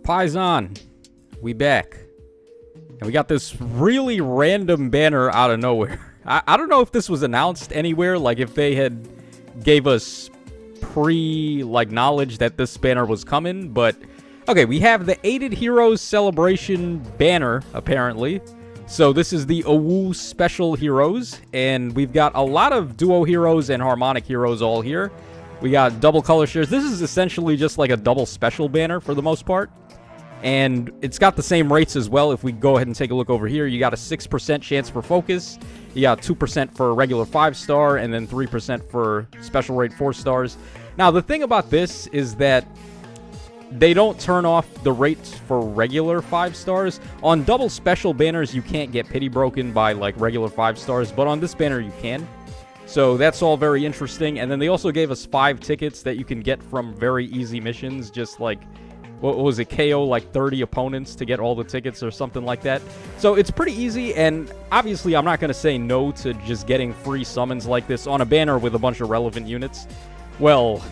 Paisan, we back. And we got this really random banner out of nowhere. I don't know if this was announced anywhere, like if they had gave us knowledge that this banner was coming, but okay, we have the Aided Heroes Celebration banner, apparently. So this is the Owu Special Heroes, and we've got a lot of Duo Heroes and Harmonic Heroes all here. We got double color shares. This is essentially just like a double special banner for the most part. And it's got the same rates as well. If we go ahead and take a look over here, you got a 6% chance for focus. You got 2% for regular 5-star, and then 3% for special rate 4 stars. Now, the thing about this is that they don't turn off the rates for regular 5 stars. On double special banners, you can't get pity broken by like regular 5 stars, but on this banner, you can. So that's all very interesting. And then they also gave us 5 tickets that you can get from very easy missions, just like, what was it, KO like 30 opponents to get all the tickets or something like that. So it's pretty easy, and obviously I'm not going to say no to just getting free summons like this on a banner with a bunch of relevant units. Well,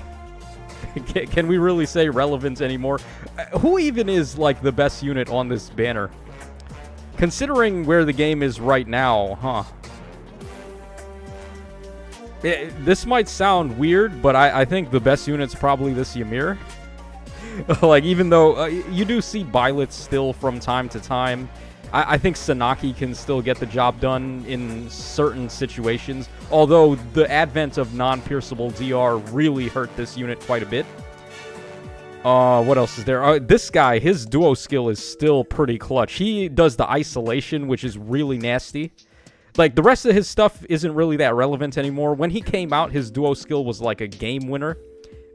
can we really say relevant anymore? Who even is like the best unit on this banner? Considering where the game is right now, huh? This might sound weird, but I think the best unit's probably this Ymir. Like, even though you do see Byleth still from time to time, I think Sanaki can still get the job done in certain situations. Although the advent of non-pierceable DR really hurt this unit quite a bit. What else is there? This guy, his duo skill is still pretty clutch. He does the isolation, which is really nasty. Like, the rest of his stuff isn't really that relevant anymore. When he came out, his duo skill was like a game winner.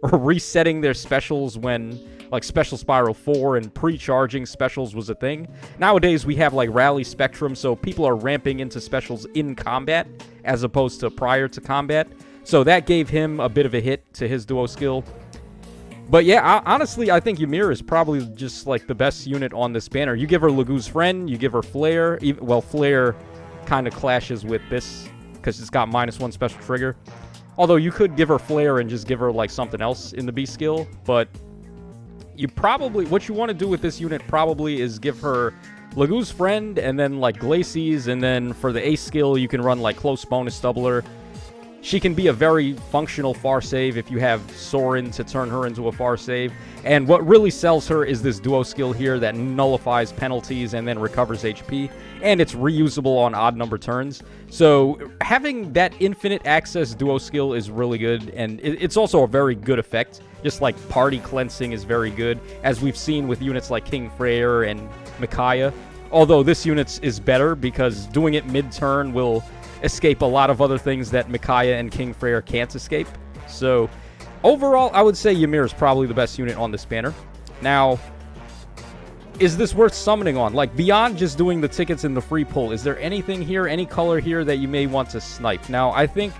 Or resetting their specials when, like, Special Spiral 4 and pre-charging specials was a thing. Nowadays, we have, like, Rally Spectrum, so people are ramping into specials in combat as opposed to prior to combat. So that gave him a bit of a hit to his duo skill. But yeah, honestly, I think Ymir is probably just, like, the best unit on this banner. You give her Lagu's Friend, you give her Flare. Well, Flare kind of clashes with this because it's got -1 special trigger. Although you could give her Flare and just give her, like, something else in the B skill. But you probably... what you want to do with this unit probably is give her Lagu's Friend and then, like, Glacies. And then for the A skill, you can run, like, Close Bonus Doubler. She can be a very functional far save if you have Sorin to turn her into a far save. And what really sells her is this duo skill here that nullifies penalties and then recovers HP. And it's reusable on odd number turns. So having that infinite access duo skill is really good. And it's also a very good effect. Just like party cleansing is very good, as we've seen with units like King Freyr and Micaiah. Although this unit is better because doing it mid-turn will escape a lot of other things that Micaiah and King Freyr can't escape. So overall, I would say Ymir is probably the best unit on this banner. Now, is this worth summoning on? Like, beyond just doing the tickets in the free pull, is there anything here, any color here that you may want to snipe? Now, I think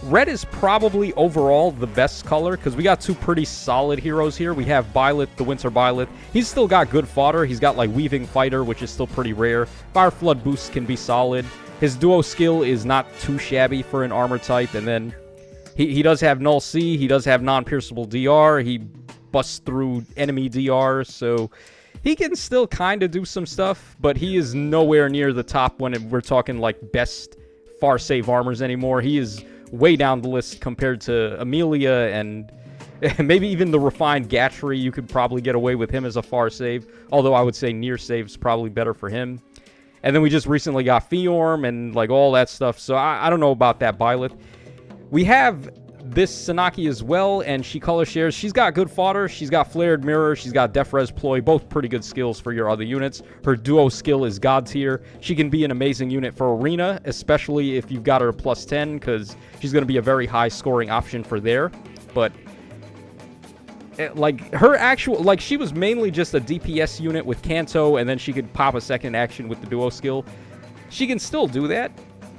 red is probably overall the best color because we got 2 pretty solid heroes here. We have Byleth, the Winter Byleth. He's still got good fodder. He's got, like, Weaving Fighter, which is still pretty rare. Fire Flood boost can be solid. His duo skill is not too shabby for an armor type. And then he does have Null C. He does have non-pierceable DR. He busts through enemy DR. So he can still kind of do some stuff. But he is nowhere near the top when we're talking like best far save armors anymore. He is way down the list compared to Amelia and maybe even the refined Gatry. You could probably get away with him as a far save. Although I would say near save is probably better for him. And then we just recently got Fiorm and, like, all that stuff. So I don't know about that Byleth. We have this Sanaki as well, and she color shares. She's got good fodder. She's got Flared Mirror. She's got Def Res Ploy. Both pretty good skills for your other units. Her duo skill is God tier. She can be an amazing unit for Arena, especially if you've got her +10, because she's going to be a very high scoring option for there. But like, her actual, like, she was mainly just a DPS unit with Kanto, and then she could pop a second action with the duo skill. She can still do that.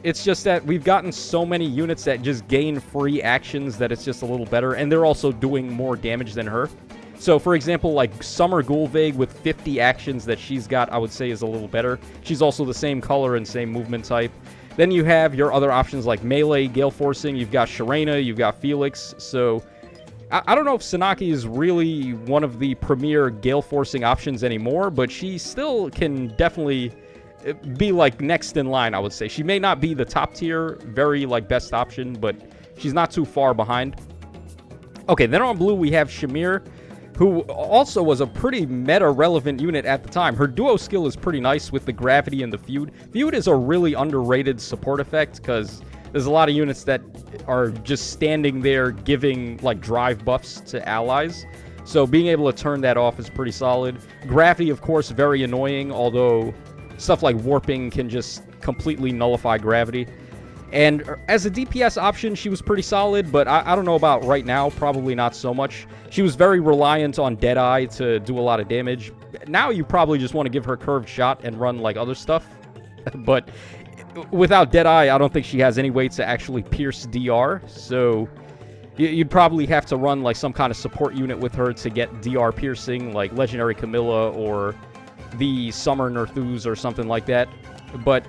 It's just that we've gotten so many units that just gain free actions that it's just a little better, and they're also doing more damage than her. So, for example, like, Summer Gulveig with 50 actions that she's got, I would say is a little better. She's also the same color and same movement type. Then you have your other options like Melee, Gale Forcing. You've got Sharena, you've got Felix. So I don't know if Sanaki is really one of the premier gale forcing options anymore, but she still can definitely be like next in line, I would say. She may not be the top tier, very like best option, but she's not too far behind. Okay, then on blue we have Shamir, who also was a pretty meta-relevant unit at the time. Her duo skill is pretty nice with the gravity and the feud. Feud is a really underrated support effect because there's a lot of units that are just standing there giving like drive buffs to allies. So being able to turn that off is pretty solid. Gravity, of course, very annoying, although stuff like warping can just completely nullify gravity. And as a DPS option, she was pretty solid, but I don't know about right now, probably not so much. She was very reliant on Deadeye to do a lot of damage. Now you probably just want to give her curved shot and run like other stuff. But without Deadeye, I don't think she has any way to actually pierce DR, so you'd probably have to run like some kind of support unit with her to get DR piercing, like Legendary Camilla or the Summer Nerthus or something like that. But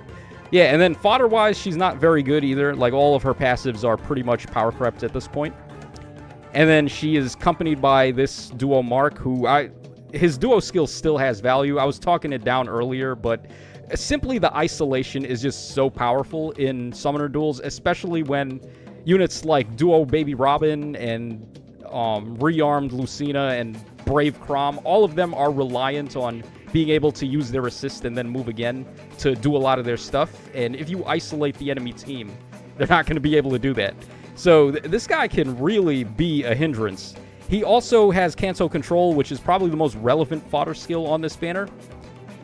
yeah, and then fodder-wise, she's not very good either. Like, all of her passives are pretty much power crept at this point. And then she is accompanied by this duo Mark, who his duo skill still has value. I was talking it down earlier, but simply the isolation is just so powerful in summoner duels, especially when units like duo Baby Robin and rearmed Lucina and Brave Crom, all of them are reliant on being able to use their assist and then move again to do a lot of their stuff. And if you isolate the enemy team, they're not going to be able to do that. So this guy can really be a hindrance. He also has Kanto Control, which is probably the most relevant fodder skill on this banner.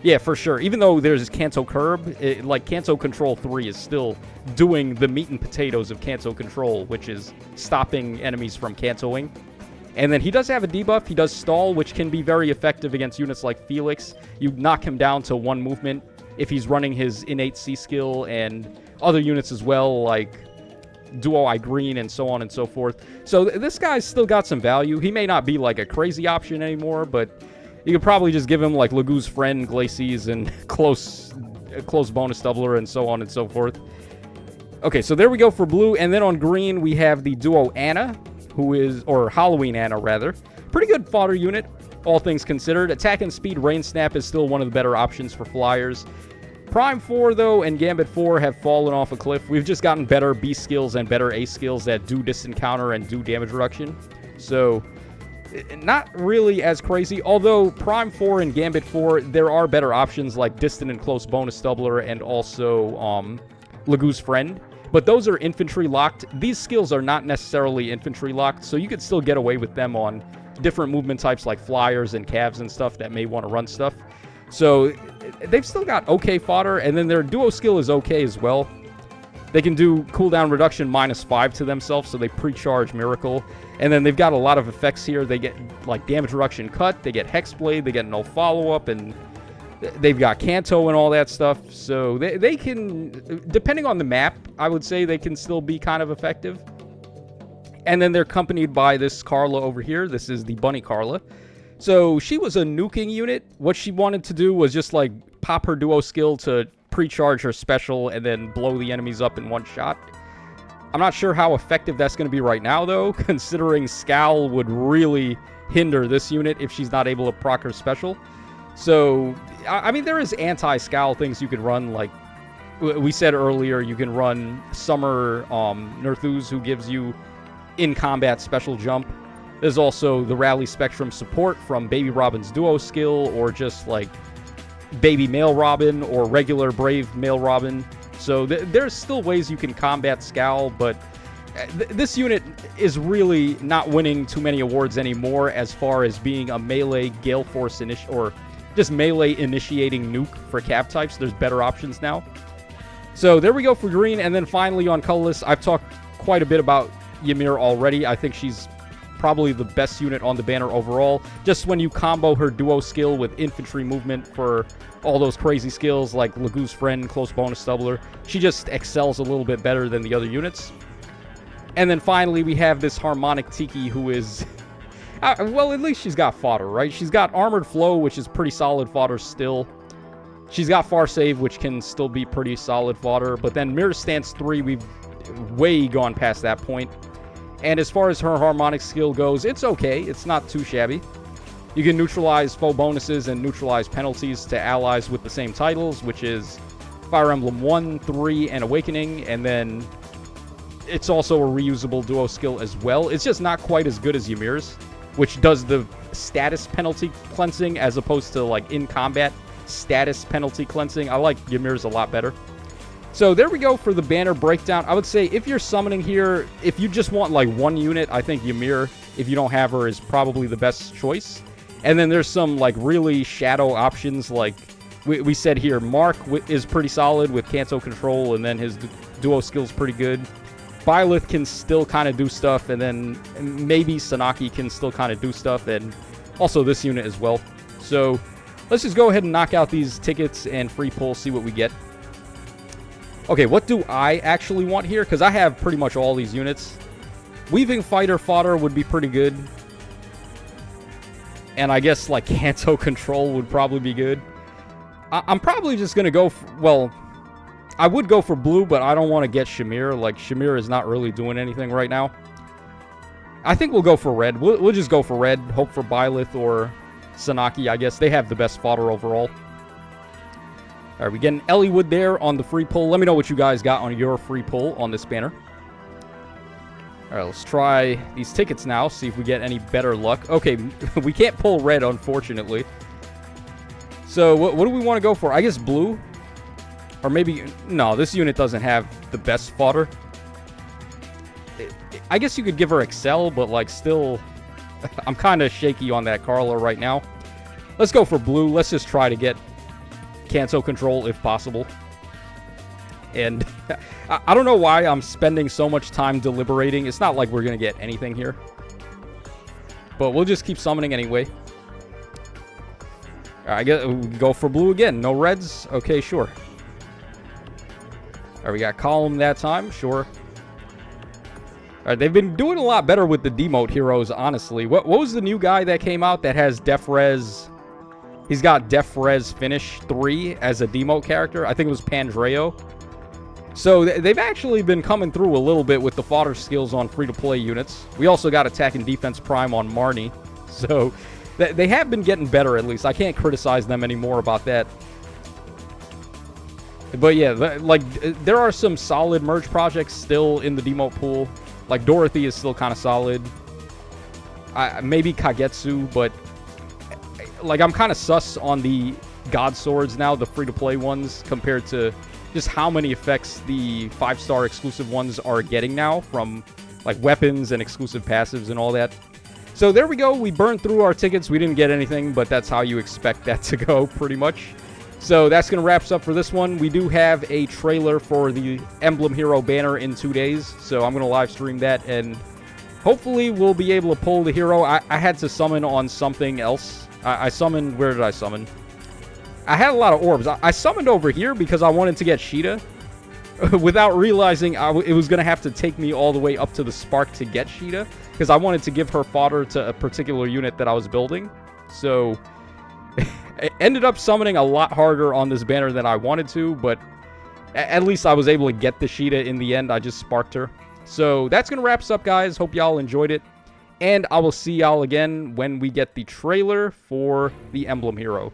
Yeah, for sure. Even though there's Kanto Curb, like Kanto Control 3 is still doing the meat and potatoes of Kanto Control, which is stopping enemies from Kantoing. And then he does have a debuff. He does Stall, which can be very effective against units like Felix. You knock him down to one movement if he's running his innate C skill, and other units as well, like Duo Eye Green and so on and so forth. So this guy's still got some value. He may not be like a crazy option anymore, but you could probably just give him like Lagu's Friend, Glacies, and close bonus doubler and so on and so forth. Okay, so there we go for blue. And then on green, we have the duo Anna, who is, or Halloween Anna rather. Pretty good fodder unit, all things considered. Attack and speed Rain Snap is still one of the better options for flyers. Prime 4, though, and Gambit 4 have fallen off a cliff. We've just gotten better B skills and better A skills that do distant counter and do damage reduction. So, not really as crazy. Although, Prime 4 and Gambit 4, there are better options like distant and close bonus doubler and also Lagu's Friend. But those are infantry locked. These skills are not necessarily infantry locked, so you could still get away with them on different movement types like flyers and calves and stuff that may want to run stuff. So they've still got okay fodder, and then their duo skill is okay as well. They can do cooldown reduction -5 to themselves, so they pre-charge Miracle. And then they've got a lot of effects here. They get like damage reduction cut, they get Hexblade, they get no follow-up, and they've got Kanto and all that stuff. So they can, depending on the map, I would say they can still be kind of effective. And then they're accompanied by this Carla over here. This is the Bunny Carla. So she was a nuking unit. What she wanted to do was just like pop her duo skill to pre-charge her special and then blow the enemies up in one shot. I'm not sure how effective that's going to be right now, though, considering Scowl would really hinder this unit if she's not able to proc her special. So, I mean, there is anti-Scowl things you can run, like we said earlier, you can run Summer Nerthus, who gives you in-combat special jump. There's also the Rally Spectrum support from Baby Robin's duo skill, or just like Baby Male Robin or regular Brave Male Robin. So there's still ways you can combat Scowl, but this unit is really not winning too many awards anymore as far as being a melee Gale Force or just melee initiating nuke for cav types. There's better options now. So there we go for green. And then finally on colorless, I've talked quite a bit about Ymir already. I think she's probably the best unit on the banner overall. Just when you combo her duo skill with infantry movement for all those crazy skills like Lagu's Friend, close bonus doubler, she just excels a little bit better than the other units. And then finally we have this Harmonic Tiki, who is well, at least she's got fodder, right? She's got Armored Flow, which is pretty solid fodder still. She's got Far Save, which can still be pretty solid fodder. But then Mirror Stance 3, we've way gone past that point. And as far as her harmonic skill goes, it's okay. It's not too shabby. You can neutralize foe bonuses and neutralize penalties to allies with the same titles, which is Fire Emblem 1, 3, and Awakening. And then it's also a reusable duo skill as well. It's just not quite as good as Ymir's, which does the status penalty cleansing as opposed to, like, in-combat status penalty cleansing. I like Ymir's a lot better. So there we go for the banner breakdown. I would say if you're summoning here, if you just want like one unit, I think Ymir, if you don't have her, is probably the best choice. And then there's some like really shadow options, like we said here. Mark is pretty solid with Kanto control, and then his duo skill's pretty good. Byleth can still kind of do stuff, and then maybe Sanaki can still kind of do stuff, and also this unit as well. So let's just go ahead and knock out these tickets and free pull, see what we get. Okay, what do I actually want here? Because I have pretty much all these units. Weaving Fighter Fodder would be pretty good. And I guess, like, Kanto Control would probably be good. I'm probably just going to go for... Well, I would go for blue, but I don't want to get Shamir. Like, Shamir is not really doing anything right now. I think we'll go for red. We'll just go for red. Hope for Byleth or Sanaki, I guess. They have the best fodder overall. All right, we get an Elliewood there on the free pull. Let me know what you guys got on your free pull on this banner. All right, let's try these tickets now, see if we get any better luck. Okay, we can't pull red, unfortunately. So what do we want to go for? I guess blue? Or maybe... No, this unit doesn't have the best fodder. I guess you could give her Excel, but, like, still... I'm kind of shaky on that Carla right now. Let's go for blue. Let's just try to get Kanto control if possible. And I don't know why I'm spending so much time deliberating. It's not like we're going to get anything here. But we'll just keep summoning anyway. I guess we go for blue again. No reds? Okay, sure. Alright, we got Column that time. Sure. Alright, they've been doing a lot better with the demote heroes, honestly. What was the new guy that came out that has Def Res... He's got Def Res Finish 3 as a demote character. I think it was Pandreo. So they've actually been coming through a little bit with the fodder skills on free-to-play units. We also got Attack and Defense Prime on Marnie. So they have been getting better, at least. I can't criticize them anymore about that. But yeah, like, there are some solid merge projects still in the demote pool. Like, Dorothy is still kind of solid. Maybe Kagetsu, but... Like, I'm kind of sus on the God Swords now, the free-to-play ones, compared to just how many effects the 5-star exclusive ones are getting now from, like, weapons and exclusive passives and all that. So there we go. We burned through our tickets. We didn't get anything, but that's how you expect that to go, pretty much. So that's going to wrap us up for this one. We do have a trailer for the Emblem Hero banner in 2 days, so I'm going to live stream that, and hopefully we'll be able to pull the hero. I had to summon on something else. I summoned... Where did I summon? I had a lot of orbs. I summoned over here because I wanted to get Sheeta. Without realizing it was going to have to take me all the way up to the Spark to get Sheeta. Because I wanted to give her fodder to a particular unit that I was building. So... I ended up summoning a lot harder on this banner than I wanted to. But at least I was able to get the Sheeta in the end. I just sparked her. So that's going to wrap us up, guys. Hope y'all enjoyed it. And I will see y'all again when we get the trailer for the Emblem Hero.